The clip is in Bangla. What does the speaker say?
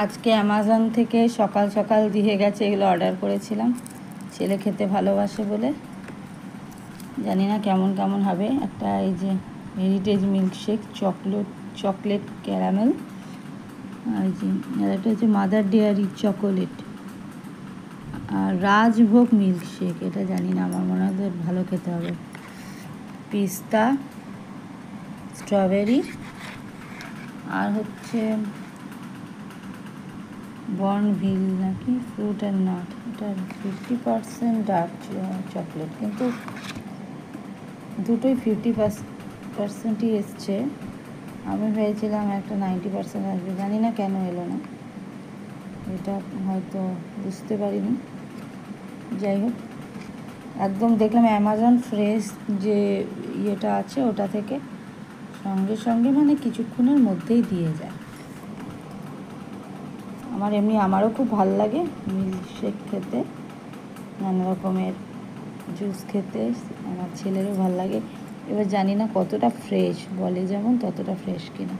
আজকে অ্যামাজন থেকে সকাল সকাল দিয়ে গেছে, এগুলো অর্ডার করেছিলাম। ছেলে খেতে ভালোবাসে বলে, জানি না কেমন কেমন হবে। একটা এই যে হেরিটেজ মিল্কশেক, চকলেট ক্যারামেল, আর আর একটা হচ্ছে মাদার ডেয়ারি চকোলেট, আর রাজভোগ মিল্কশেক। এটা জানি না, আমার মনে হয় ভালো খেতে হবে। পিস্তা, স্ট্রবেরি, আর হচ্ছে বর্নভিল নাকি ফ্রুট অ্যান্ড নাট। এটা 50% ডার্ক চকলেট, কিন্তু দুটোই 50%ই এসছে। আমি ভেবেছিলাম একটা 90% আসবে, জানি না কেন এলো না, এটা হয়তো বুঝতে পারিনি। যাই হোক, একদম দেখলাম অ্যামাজন ফ্রেশ যে ইয়েটা আছে ওটা থেকে সঙ্গে সঙ্গে মানে কিছুক্ষণের মধ্যেই দিয়ে যায়। আমারও খুব ভালো লাগে মিল্কশেক খেতে, নানা রকমের জুস খেতে। আমার ছেলেরও ভালো লাগে। এবার জানি না কতটা ফ্রেশ, বলে যেমন ততটা ফ্রেশ কিনা।